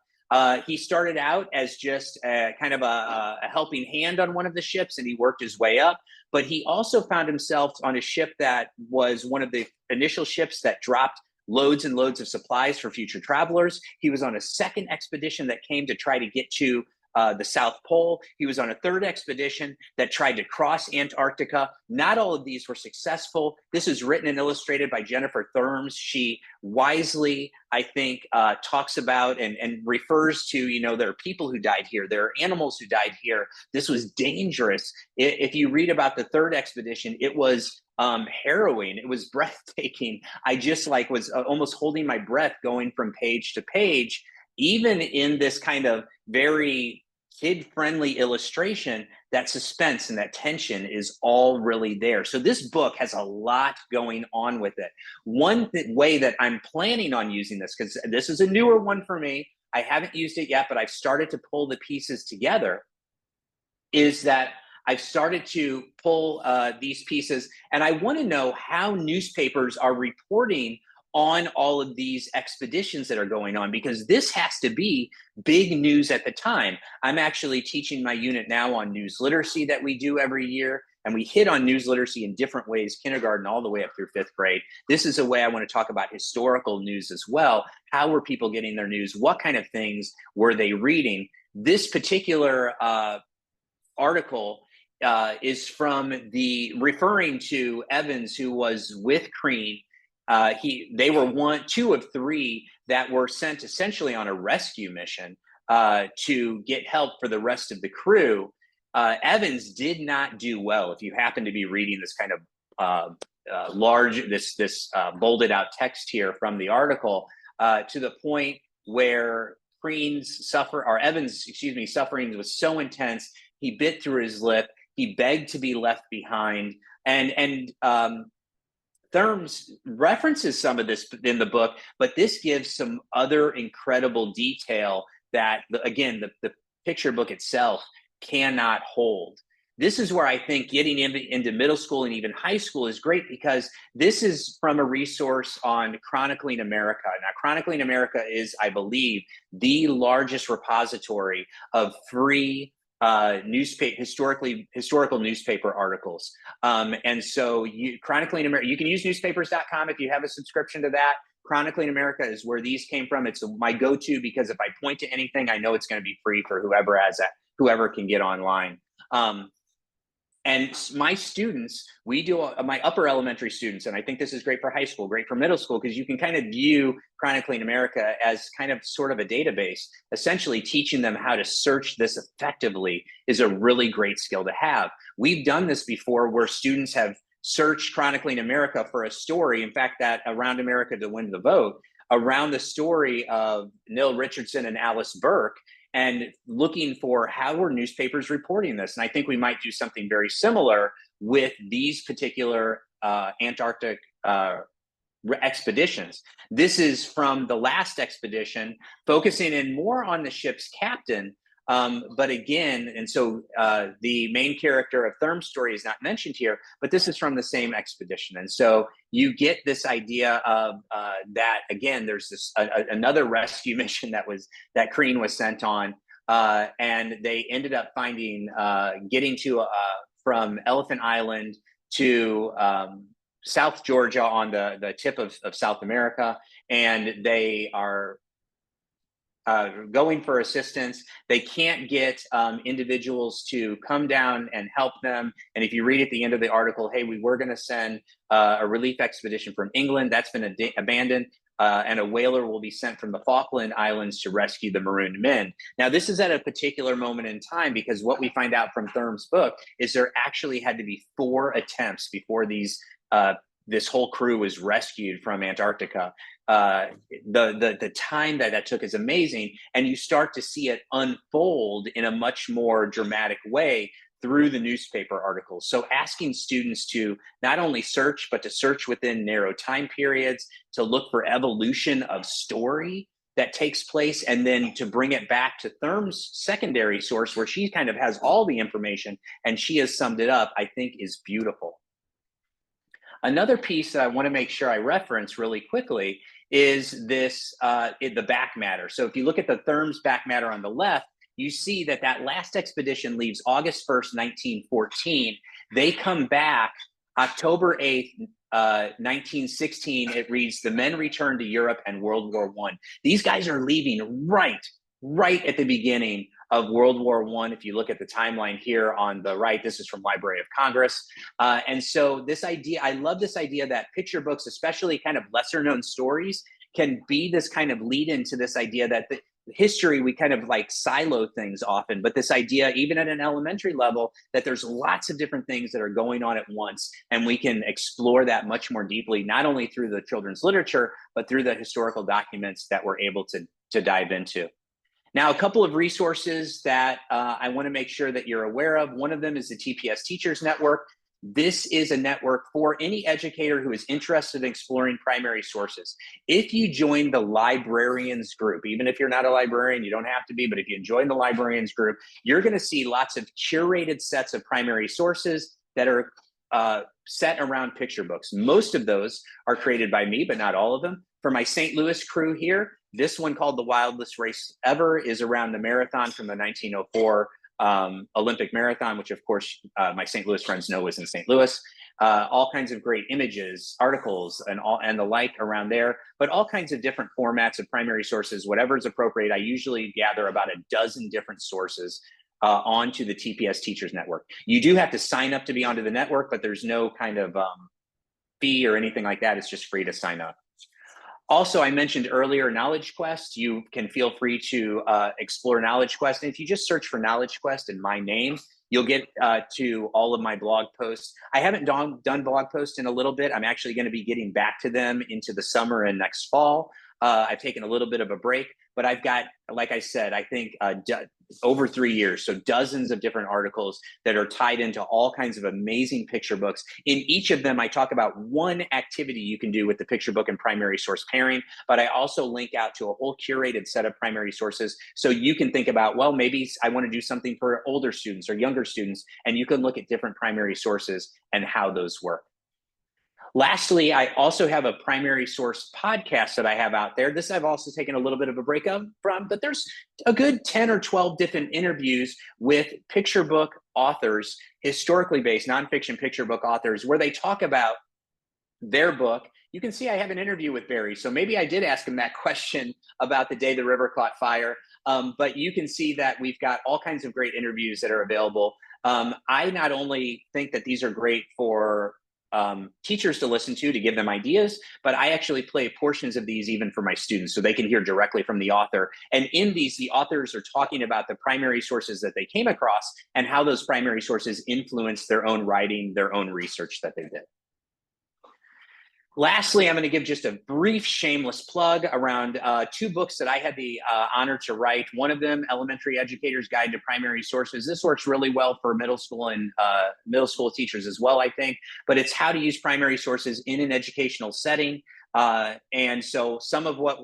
He started out as just kind of a helping hand on one of the ships, and he worked his way up. But he also found himself on a ship that was one of the initial ships that dropped loads and loads of supplies for future travelers. He was on a second expedition that came to try to get to the South Pole. He was on a third expedition that tried to cross Antarctica. Not all of these were successful. This is written and illustrated by Jennifer Therms. She wisely, I think, talks about and refers to, there are people who died here. There are animals who died here. This was dangerous. If you read about the third expedition, it was harrowing. It was breathtaking. I just was almost holding my breath going from page to page. Even in this kind of very kid-friendly illustration, that suspense and that tension is all really there. So this book has a lot going on with it. One way that I'm planning on using this, because this is a newer one for me, I haven't used it yet, but I've started to pull the pieces together, is that I've started to pull these pieces, and I want to know how newspapers are reporting on all of these expeditions that are going on, because this has to be big news at the time. I'm actually teaching my unit now on news literacy that we do every year, and we hit on news literacy in different ways, kindergarten all the way up through 5th grade. This is a way I want to talk about historical news as well. How were people getting their news? What kind of things were they reading? This particular article is from referring to Evans, who was with Crean. They were two of three that were sent essentially on a rescue mission to get help for the rest of the crew. Evans did not do well. If you happen to be reading this kind of large, this bolded out text here from the article, to the point where Evans, suffering was so intense, he bit through his lip. He begged to be left behind, and Therms references some of this in the book, but this gives some other incredible detail that, again, the picture book itself cannot hold. This is where I think getting into middle school and even high school is great, because this is from a resource on Chronicling America. Now, Chronicling America is, I believe, the largest repository of free historical newspaper articles. And so Chronicling America, you can use newspapers.com if you have a subscription to that. Chronicling America is where these came from. It's my go-to, because if I point to anything, I know it's going to be free for whoever can get online. And my students, my upper elementary students, and I think this is great for high school, great for middle school, because you can kind of view Chronicling America as kind of sort of a database. Essentially teaching them how to search this effectively is a really great skill to have. We've done this before, where students have searched Chronicling America for a story. In fact, that Around America to Win the Vote, around the story of Nell Richardson and Alice Burke, and looking for how were newspapers reporting this. And I think we might do something very similar with these particular Antarctic expeditions. This is from the last expedition, focusing in more on the ship's captain. But again, and so the main character of Therm's story is not mentioned here, but this is from the same expedition. And so you get this idea of that, again, there's this another rescue mission that Crean was sent on, and they ended up getting to from Elephant Island to South Georgia on the tip of South America, and they are going for assistance. They can't get individuals to come down and help them. And if you read at the end of the article, hey, we were going to send a relief expedition from England. That's been abandoned. And a whaler will be sent from the Falkland Islands to rescue the marooned men. Now, this is at a particular moment in time, because what we find out from Therm's book is there actually had to be 4 attempts before this whole crew was rescued from Antarctica. The time that took is amazing, and you start to see it unfold in a much more dramatic way through the newspaper articles. So asking students to not only search, but to search within narrow time periods, to look for evolution of story that takes place, and then to bring it back to Therm's secondary source, where she kind of has all the information and she has summed it up, I think is beautiful. Another piece that I want to make sure I reference really quickly is this, the back matter. So if you look at the Therm's back matter on the left, you see that last expedition leaves August 1st, 1914. They come back October 8th, 1916. It reads, the men return to Europe and World War I. These guys are leaving right at the beginning of World War I. If you look at the timeline here on the right, this is from Library of Congress. And so this idea, I love this idea that picture books, especially kind of lesser known stories, can be this kind of lead into this idea that the history, we kind of like silo things often, but this idea, even at an elementary level, that there's lots of different things that are going on at once, and we can explore that much more deeply, not only through the children's literature, but through the historical documents that we're able to dive into. Now, a couple of resources that I want to make sure that you're aware of. One of them is the TPS Teachers Network. This is a network for any educator who is interested in exploring primary sources. If you join the librarians group, even if you're not a librarian, you don't have to be, but if you join the librarians group, you're going to see lots of curated sets of primary sources that are set around picture books. Most of those are created by me, but not all of them. For my St. Louis crew here, this one called The Wildest Race Ever is around the marathon from the 1904 Olympic marathon, which of course my St. Louis friends know was in St. Louis. All kinds of great images, articles, and the like around there, but all kinds of different formats of primary sources, whatever is appropriate. I usually gather about a dozen different sources onto the TPS Teachers Network. You do have to sign up to be onto the network, but there's no kind of fee or anything like that. It's just free to sign up. Also, I mentioned earlier Knowledge Quest. You can feel free to explore Knowledge Quest. And if you just search for Knowledge Quest and my name, you'll get to all of my blog posts. I haven't done blog posts in a little bit. I'm actually going to be getting back to them into the summer and next fall. I've taken a little bit of a break, but I've got, like I said, I think over 3 years, so dozens of different articles that are tied into all kinds of amazing picture books. In each of them, I talk about one activity you can do with the picture book and primary source pairing, but I also link out to a whole curated set of primary sources. So you can think about, well, maybe I want to do something for older students or younger students, and you can look at different primary sources and how those work. Lastly, I also have a primary source podcast that I have out there. This I've also taken a little bit of a break from, but there's a good 10 or 12 different interviews with picture book authors, historically based nonfiction picture book authors, where they talk about their book. You can see I have an interview with Barry, so maybe I did ask him that question about the day the river caught fire, but you can see that we've got all kinds of great interviews that are available. I not only think that these are great for teachers to listen to give them ideas, but I actually play portions of these even for my students so they can hear directly from the author. And in these, the authors are talking about the primary sources that they came across and how those primary sources influenced their own writing, their own research that they did. Lastly, I'm going to give just a brief shameless plug around two books that I had the honor to write. One of them, Elementary Educator's Guide to Primary Sources. This works really well for middle school and middle school teachers as well, I think, but it's how to use primary sources in an educational setting. And so some of what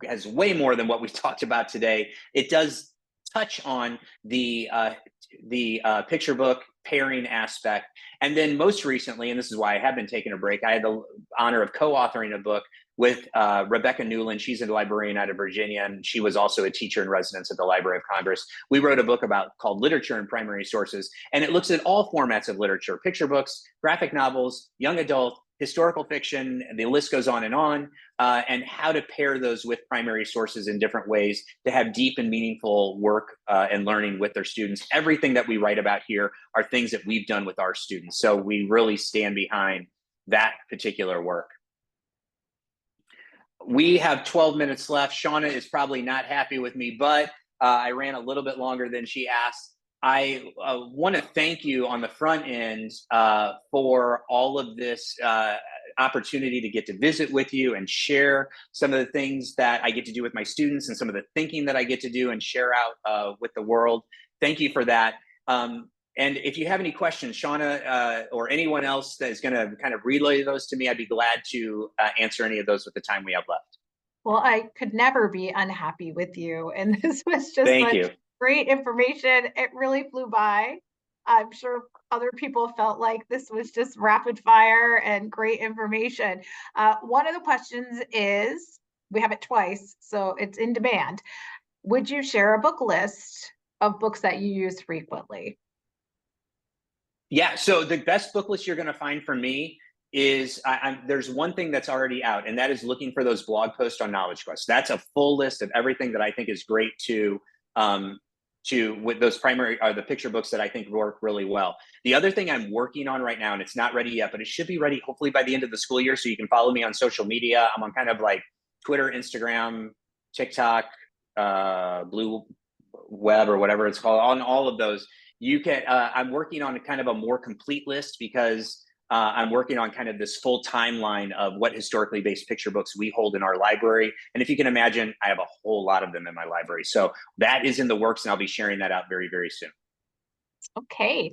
has way more than what we talked about today. It does touch on the picture book pairing aspect. And then most recently, and this is why I have been taking a break, I had the honor of co-authoring a book with Rebecca Newland. She's a librarian out of Virginia, and she was also a teacher in residence at the Library of Congress. We wrote a book called Literature and Primary Sources, and it looks at all formats of literature: picture books, graphic novels, young adult, historical fiction, and the list goes on, and how to pair those with primary sources in different ways to have deep and meaningful work and learning with their students. Everything that we write about here are things that we've done with our students. So we really stand behind that particular work. We have 12 minutes left. Shauna is probably not happy with me, but I ran a little bit longer than she asked. I want to thank you on the front end for all of this opportunity to get to visit with you and share some of the things that I get to do with my students and some of the thinking that I get to do and share out with the world. Thank you for that. And if you have any questions, Shauna or anyone else that is going to kind of relay those to me, I'd be glad to answer any of those with the time we have left. Well, I could never be unhappy with you. And this was just Thank you. Great information. It really flew by. I'm sure other people felt like this was just rapid fire and great information. One of the questions is, we have it twice, so it's in demand. Would you share a book list of books that you use frequently? Yeah, so the best book list you're going to find from me is there's one thing that's already out, and that is looking for those blog posts on Knowledge Quest. That's a full list of everything that I think is great with those primary the picture books that I think work really well. The other thing I'm working on right now, and it's not ready yet, but it should be ready hopefully by the end of the school year, so you can follow me on social media. I'm on kind of like Twitter, Instagram, TikTok, Blue Web, or whatever it's called. On all of those, you can I'm working on kind of a more complete list, because I'm working on kind of this full timeline of what historically based picture books we hold in our library. And if you can imagine, I have a whole lot of them in my library. So that is in the works, and I'll be sharing that out very, very soon. Okay.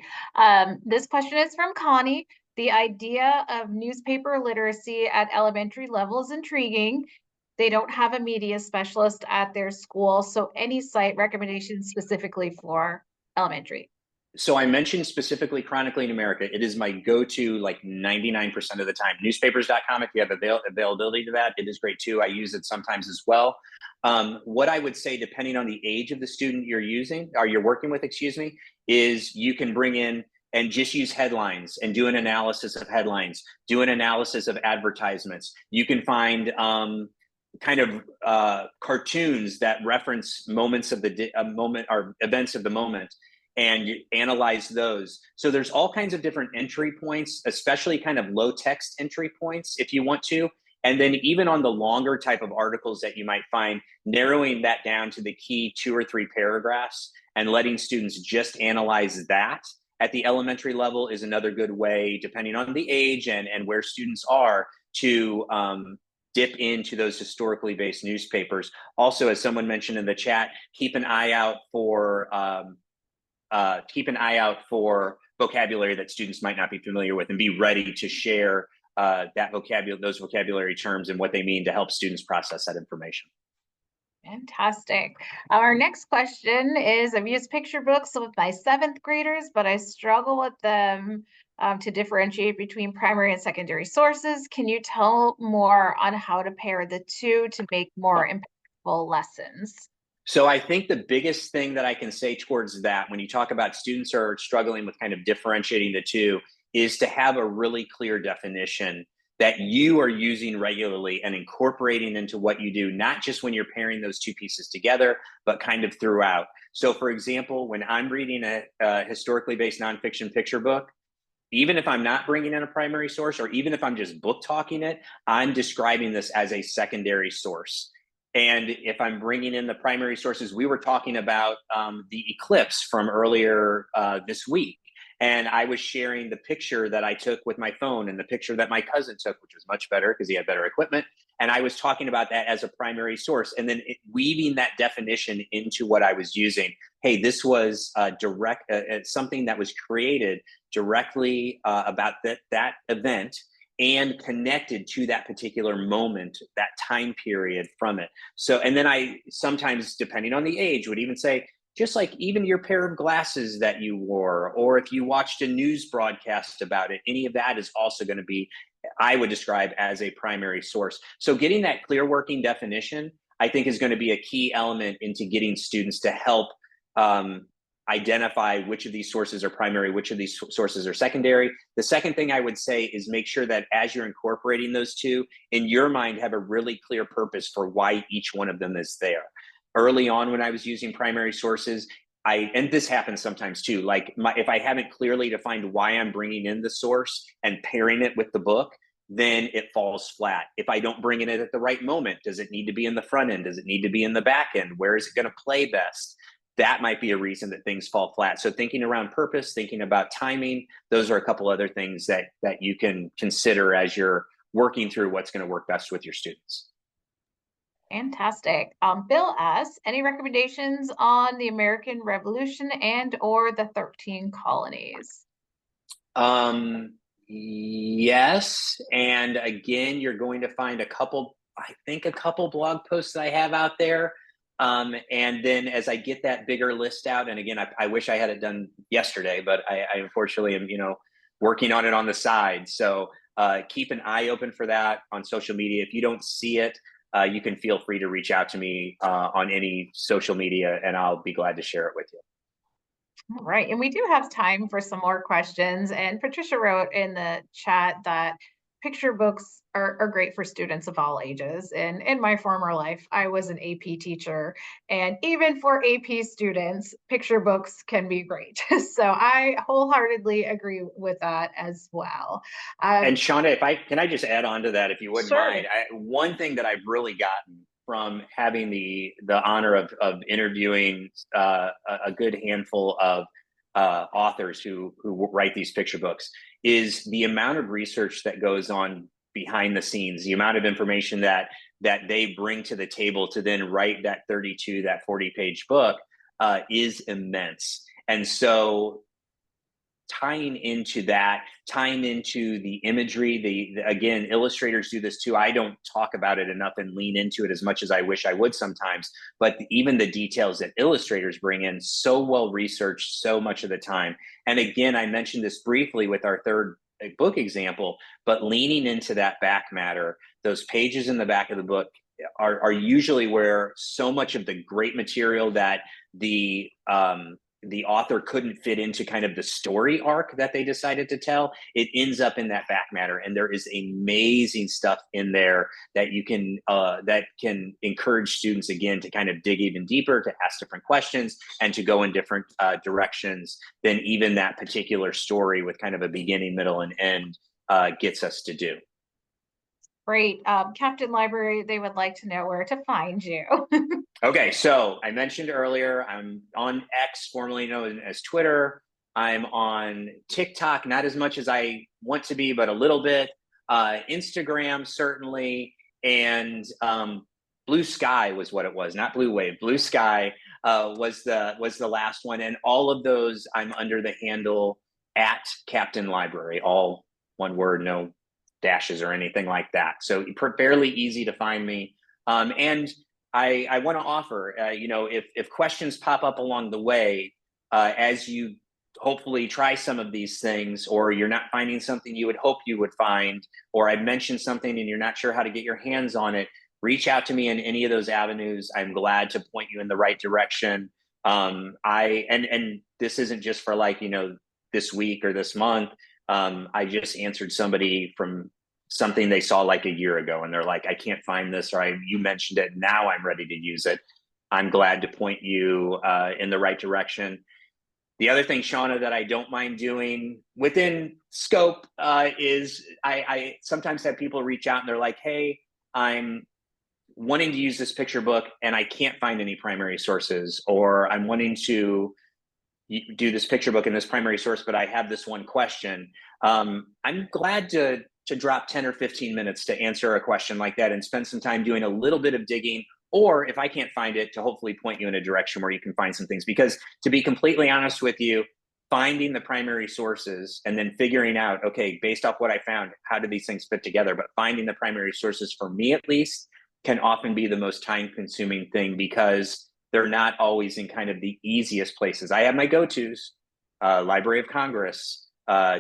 This question is from Connie. The idea of newspaper literacy at elementary level is intriguing. They don't have a media specialist at their school, so any site recommendations specifically for elementary? So I mentioned specifically Chronically in America. It is my go-to like 99% of the time. Newspapers.com, if you have availability to that, it is great too. I use it sometimes as well. What I would say, depending on the age of the student you're using, or you're working with, excuse me, is you can bring in and just use headlines and do an analysis of headlines, do an analysis of advertisements. You can find kind of cartoons that reference moments of the moment or events of the moment, and you analyze those. So there's all kinds of different entry points, especially kind of low text entry points if you want to. And then even on the longer type of articles that you might find, narrowing that down to the key 2 or 3 paragraphs and letting students just analyze that at the elementary level is another good way, depending on the age and where students are, to dip into those historically based newspapers. Also, as someone mentioned in the chat, keep an eye out for vocabulary that students might not be familiar with, and be ready to share those vocabulary terms and what they mean to help students process that information. Fantastic. Our next question is, I've used picture books with my 7th graders, but I struggle with them to differentiate between primary and secondary sources. Can you tell more on how to pair the two to make more impactful lessons? So I think the biggest thing that I can say towards that, when you talk about students are struggling with kind of differentiating the two, is to have a really clear definition that you are using regularly and incorporating into what you do, not just when you're pairing those two pieces together, but kind of throughout. So for example, when I'm reading a historically based nonfiction picture book, even if I'm not bringing in a primary source, or even if I'm just book talking it, I'm describing this as a secondary source. And if I'm bringing in the primary sources, we were talking about the eclipse from earlier this week. And I was sharing the picture that I took with my phone and the picture that my cousin took, which was much better because he had better equipment. And I was talking about that as a primary source, and then weaving that definition into what I was using. Hey, this was something that was created directly about that event and connected to that particular moment, that time period from it. So, and then I sometimes, depending on the age, would even say, just like even your pair of glasses that you wore, or if you watched a news broadcast about it, any of that is also going to be, I would describe as a primary source. So getting that clear working definition, I think, is going to be a key element into getting students to help identify which of these sources are primary, which of these sources are secondary. The second thing I would say is make sure that as you're incorporating those two, in your mind, have a really clear purpose for why each one of them is there. Early on, when I was using primary sources, and this happens sometimes too, like if I haven't clearly defined why I'm bringing in the source and pairing it with the book, then it falls flat. If I don't bring it in at the right moment, does it need to be in the front end? Does it need to be in the back end? Where is it going to play best? That might be a reason that things fall flat. So thinking around purpose, thinking about timing, those are a couple other things that you can consider as you're working through what's going to work best with your students. Fantastic. Bill asks, any recommendations on the American Revolution and or the 13 colonies? Yes. And again, you're going to find a couple blog posts that I have out there. And then as I get that bigger list out, and again, I wish I had it done yesterday, but I unfortunately am, working on it on the side. So keep an eye open for that on social media. If you don't see it, you can feel free to reach out to me on any social media, and I'll be glad to share it with you. All right, and we do have time for some more questions. And Patricia wrote in the chat that picture books are great for students of all ages. And in my former life, I was an AP teacher. And even for AP students, picture books can be great. So I wholeheartedly agree with that as well. And Shauna, can I just add on to that, if you wouldn't Sure. mind? One thing that I've really gotten from having the honor of interviewing a good handful of authors who write these picture books is the amount of research that goes on behind the scenes, the amount of information that they bring to the table to then write that 32, that 40-page book is immense. And so tying into that, tying into the imagery, again, illustrators do this too. I don't talk about it enough and lean into it as much as I wish I would sometimes, but even the details that illustrators bring in, so well researched so much of the time. And again, I mentioned this briefly with our third book example, but leaning into that back matter, those pages in the back of the book are usually where so much of the great material that the author couldn't fit into kind of the story arc that they decided to tell, it ends up in that back matter. And there is amazing stuff in there that you can that can encourage students again to kind of dig even deeper, to ask different questions, and to go in different directions than even that particular story with kind of a beginning, middle, and end gets us to do. Great. Captain Library, they would like to know where to find you. Okay, so I mentioned earlier, I'm on X, formerly known as Twitter. I'm on TikTok, not as much as I want to be, but a little bit. Instagram, certainly. And Blue Sky was what it was, not Blue Wave. Blue Sky was the last one. And all of those, I'm under the handle at Captain Library, all one word, no dashes or anything like that. So fairly easy to find me. And I want to offer, if questions pop up along the way, as you hopefully try some of these things, or you're not finding something you would hope you would find, or I mentioned something and you're not sure how to get your hands on it, reach out to me in any of those avenues. I'm glad to point you in the right direction. And this isn't just for this week or this month. I just answered somebody from something they saw like a year ago, and they're like, I can't find this, or you mentioned it, now I'm ready to use it. I'm glad to point you in the right direction. The other thing, Shauna, that I don't mind doing within scope is I sometimes have people reach out and they're like, hey, I'm wanting to use this picture book and I can't find any primary sources, or I'm wanting to do this picture book in this primary source, but I have this one question. I'm glad to drop 10 or 15 minutes to answer a question like that and spend some time doing a little bit of digging, or if I can't find it, to hopefully point you in a direction where you can find some things. Because to be completely honest with you, finding the primary sources and then figuring out, okay, based off what I found, how do these things fit together? But finding the primary sources, for me at least, can often be the most time-consuming thing, because they're not always in kind of the easiest places. I have my go-tos, Library of Congress,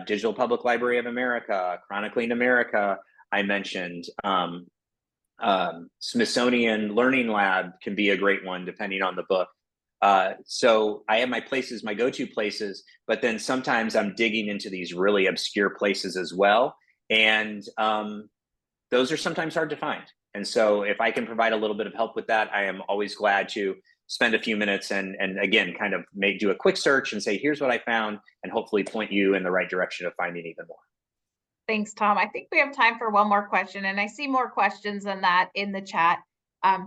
Digital Public Library of America, Chronicling America, I mentioned. Smithsonian Learning Lab can be a great one, depending on the book. So I have my places, my go-to places, but then sometimes I'm digging into these really obscure places as well. And those are sometimes hard to find. And so if I can provide a little bit of help with that, I am always glad to spend a few minutes and again, kind of do a quick search and say, here's what I found, and hopefully point you in the right direction of finding even more. Thanks, Tom. I think we have time for one more question, and I see more questions than that in the chat.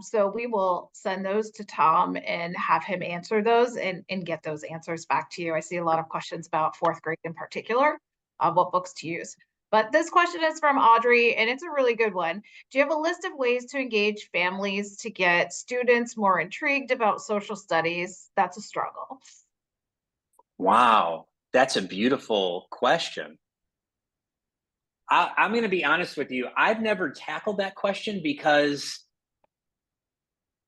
So we will send those to Tom and have him answer those and get those answers back to you. I see a lot of questions about fourth grade in particular, what books to use. But this question is from Audrey, and it's a really good one. Do you have a list of ways to engage families to get students more intrigued about social studies? That's a struggle. Wow, that's a beautiful question. I'm going to be honest with you. I've never tackled that question because,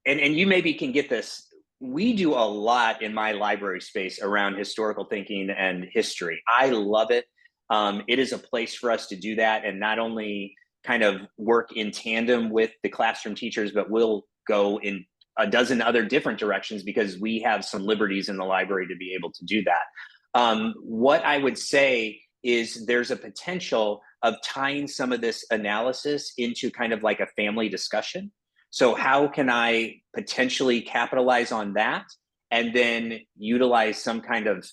and you maybe can get this, we do a lot in my library space around historical thinking and history. I love it. It is a place for us to do that, and not only kind of work in tandem with the classroom teachers, but we'll go in a dozen other different directions because we have some liberties in the library to be able to do that. What I would say is there's a potential of tying some of this analysis into kind of like a family discussion. So how can I potentially capitalize on that and then utilize some kind of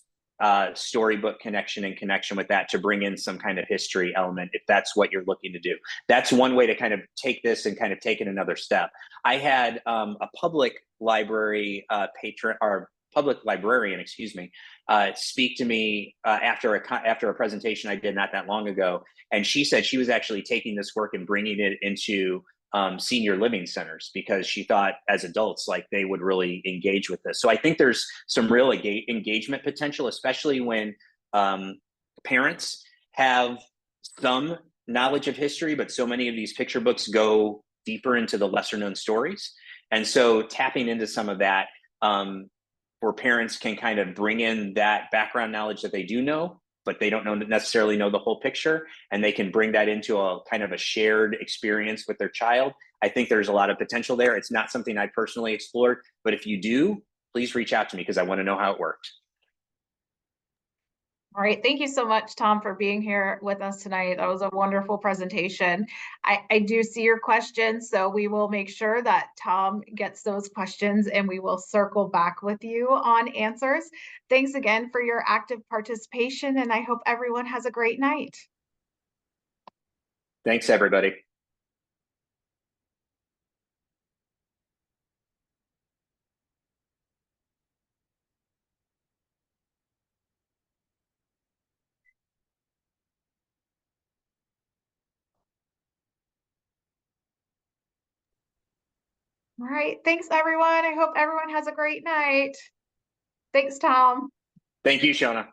storybook connection with that to bring in some kind of history element, if that's what you're looking to do. That's one way to kind of take this and kind of take it another step. I had a public library patron or public librarian, excuse me, speak to me after a presentation I did not that long ago, and she said she was actually taking this work and bringing it into senior living centers because she thought as adults like they would really engage with this. So I think there's some real engagement potential, especially when parents have some knowledge of history, but so many of these picture books go deeper into the lesser known stories. And so tapping into some of that, where parents can kind of bring in that background knowledge that they do know, but they don't necessarily know the whole picture, and they can bring that into a kind of a shared experience with their child. I think there's a lot of potential there. It's not something I personally explored, but if you do, please reach out to me because I want to know how it worked. All right. Thank you so much, Tom, for being here with us tonight. That was a wonderful presentation. I do see your questions, so we will make sure that Tom gets those questions and we will circle back with you on answers. Thanks again for your active participation, and I hope everyone has a great night. Thanks, everybody. All right. Thanks, everyone. I hope everyone has a great night. Thanks, Tom. Thank you, Shona.